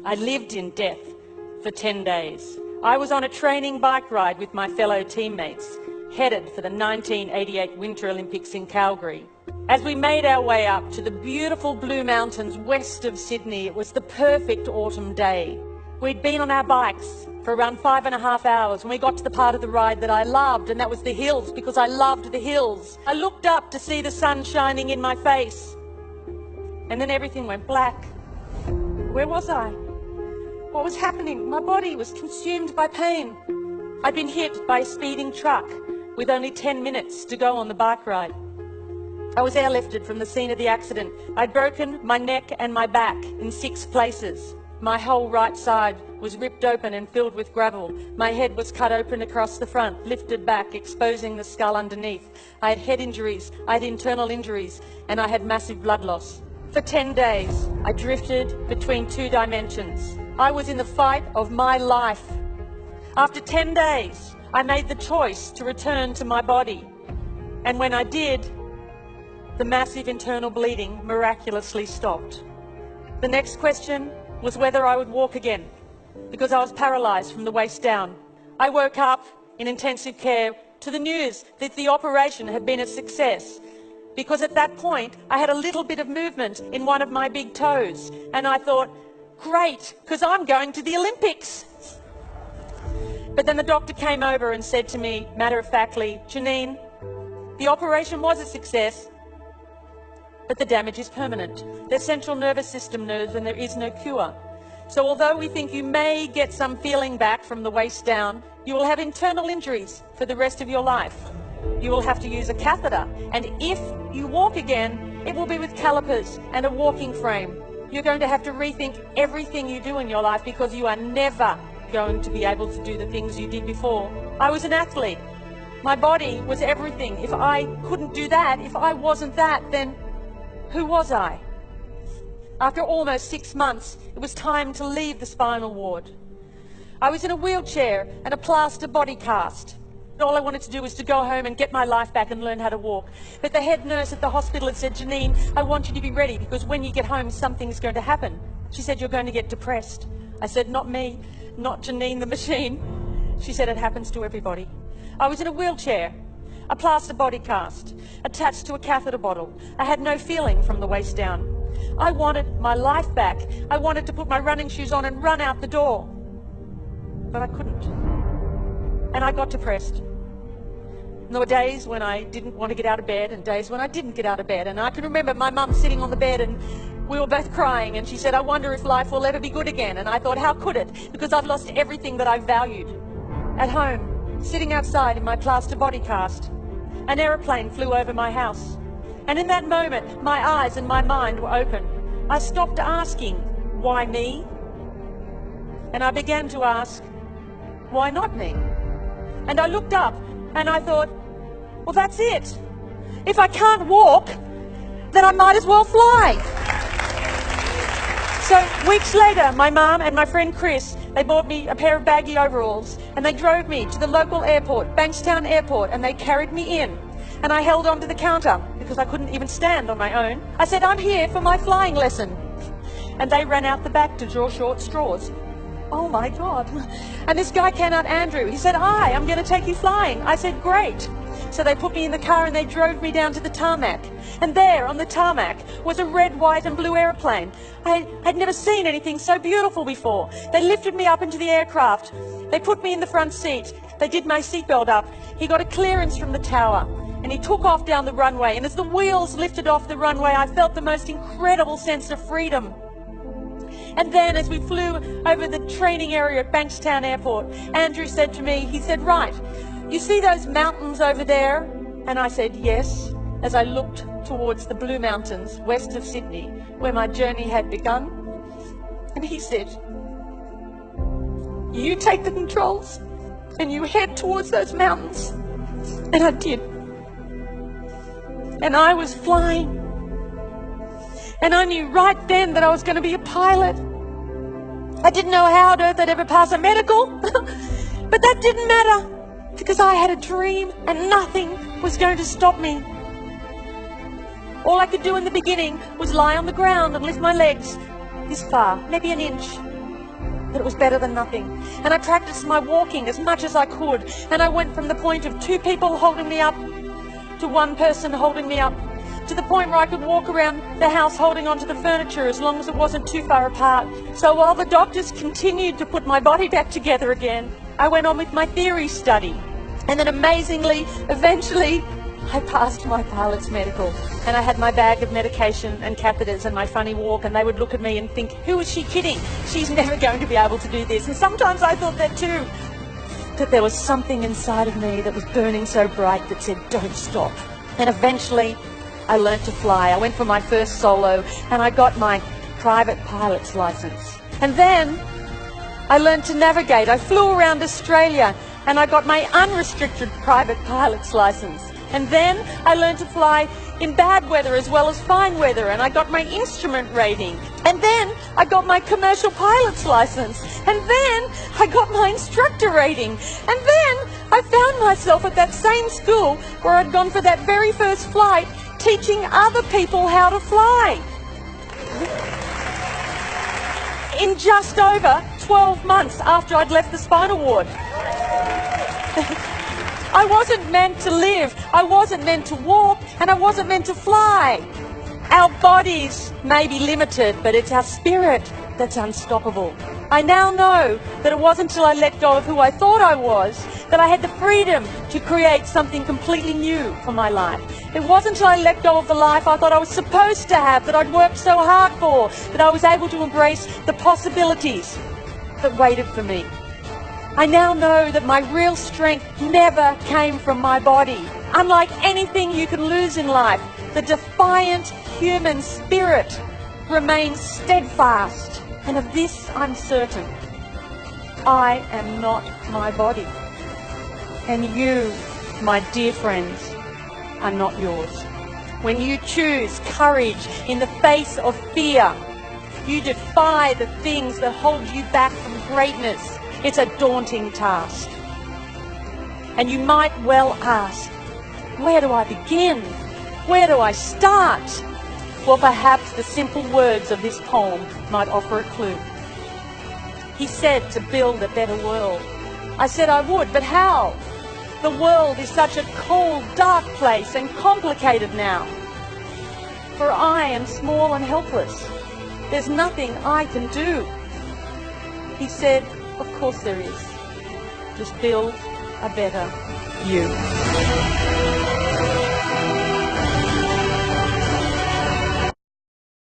I lived in death for 10 days. I was on a training bike ride with my fellow teammates, headed for the 1988 Winter Olympics in Calgary. As we made our way up to the beautiful Blue Mountains west of Sydney, it was the perfect autumn day. We'd been on our bikes for around 5.5 hours when we got to the part of the ride that I loved, and that was the hills, because I loved the hills. I looked up to see the sun shining in my face, and then everything went black. Where was I? What was happening? My body was consumed by pain. I'd been hit by a speeding truck with only 10 minutes to go on the bike ride. I was airlifted from the scene of the accident. I'd broken my neck and my back in 6 places. My whole right side was ripped open and filled with gravel. My head was cut open across the front, lifted back, exposing the skull underneath. I had head injuries, I had internal injuries, and I had massive blood loss. For 10 days, I drifted between 2 dimensions. I was in the fight of my life. After 10 days, I made the choice to return to my body. And when I did, the massive internal bleeding miraculously stopped. The next question was whether I would walk again, because I was paralyzed from the waist down. I woke up in intensive care to the news that the operation had been a success, because at that point I had a little bit of movement in one of my big toes, and I thought, great, because I'm going to the Olympics. But then the doctor came over and said to me, matter-of-factly, Janine, the operation was a success, but the damage is permanent. There's central nervous system nerves and there is no cure. So although we think you may get some feeling back from the waist down, you will have internal injuries for the rest of your life. You will have to use a catheter, and if you walk again, it will be with calipers and a walking frame. You're going to have to rethink everything you do in your life, because you are never going to be able to do the things you did before. I was an athlete. My body was everything. If I couldn't do that, if I wasn't that, then who was I? After almost 6 months, it was time to leave the spinal ward. I was in a wheelchair and a plaster body cast. All I wanted to do was to go home and get my life back and learn how to walk. But the head nurse at the hospital had said, Janine, I want you to be ready, because when you get home, something's going to happen. She said, you're going to get depressed. I said, not me, not Janine the machine. She said, it happens to everybody. I was in a wheelchair, a plaster body cast, attached to a catheter bottle. I had no feeling from the waist down. I wanted my life back. I wanted to put my running shoes on and run out the door. But I couldn't. And I got depressed. And there were days when I didn't want to get out of bed and days when I didn't get out of bed. And I can remember my mum sitting on the bed and we were both crying, and she said, I wonder if life will ever be good again. And I thought, how could it? Because I've lost everything that I valued. At home, sitting outside in my plaster body cast, an aeroplane flew over my house. And in that moment, my eyes and my mind were open. I stopped asking, why me? And I began to ask, why not me? And I looked up and I thought, well, that's it. If I can't walk, then I might as well fly. So weeks later, my mum and my friend Chris, they bought me a pair of baggy overalls and they drove me to the local airport, Bankstown Airport, and they carried me in. And I held onto the counter because I couldn't even stand on my own. I said, I'm here for my flying lesson. And they ran out the back to draw short straws. Oh my God. And this guy came out, Andrew. He said, hi, I'm going to take you flying. I said, great. So they put me in the car and they drove me down to the tarmac. And there on the tarmac was a red, white and blue airplane. I had never seen anything so beautiful before. They lifted me up into the aircraft. They put me in the front seat. They did my seatbelt up. He got a clearance from the tower and he took off down the runway. And as the wheels lifted off the runway, I felt the most incredible sense of freedom. And then as we flew over the training area at Bankstown Airport, Andrew said to me, he said, right, you see those mountains over there? And I said, yes, as I looked towards the Blue Mountains west of Sydney, where my journey had begun. And he said, you take the controls and you head towards those mountains. And I did. And I was flying. And I knew right then that I was going to be a pilot. I didn't know how on earth I'd ever pass a medical, but that didn't matter because I had a dream and nothing was going to stop me. All I could do in the beginning was lie on the ground and lift my legs this far, maybe an inch, that it was better than nothing. And I practiced my walking as much as I could. And I went from the point of 2 people holding me up to 1 person holding me up, to the point where I could walk around the house holding onto the furniture as long as it wasn't too far apart. So while the doctors continued to put my body back together again, I went on with my theory study. And then amazingly, eventually, I passed my pilot's medical. And I had my bag of medication and catheters and my funny walk, and they would look at me and think, who is she kidding? She's never going to be able to do this. And sometimes I thought that too. That there was something inside of me that was burning so bright that said, don't stop. And eventually, I learned to fly. I went for my first solo, and I got my private pilot's license. And then I learned to navigate. I flew around Australia, and I got my unrestricted private pilot's license. And then I learned to fly in bad weather as well as fine weather, and I got my instrument rating. And then I got my commercial pilot's license. And then I got my instructor rating. And then I found myself at that same school where I'd gone for that very first flight, teaching other people how to fly. In just over 12 months after I'd left the spinal ward. I wasn't meant to live, I wasn't meant to walk, and I wasn't meant to fly. Our bodies may be limited, but it's our spirit that's unstoppable. I now know that it wasn't until I let go of who I thought I was that I had the freedom to create something completely new for my life. It wasn't until I let go of the life I thought I was supposed to have, that I'd worked so hard for, that I was able to embrace the possibilities that waited for me. I now know that my real strength never came from my body. Unlike anything you can lose in life, the defiant human spirit remains steadfast. And of this I'm certain. I am not my body. And you, my dear friends, are not yours. When you choose courage in the face of fear, you defy the things that hold you back from greatness. It's a daunting task. And you might well ask, where do I begin? Where do I start? Well, perhaps the simple words of this poem might offer a clue. He said to build a better world. I said I would, but how? The world is such a cold, dark place and complicated now. For I am small and helpless. There's nothing I can do. He said, of course there is. Just build a better you.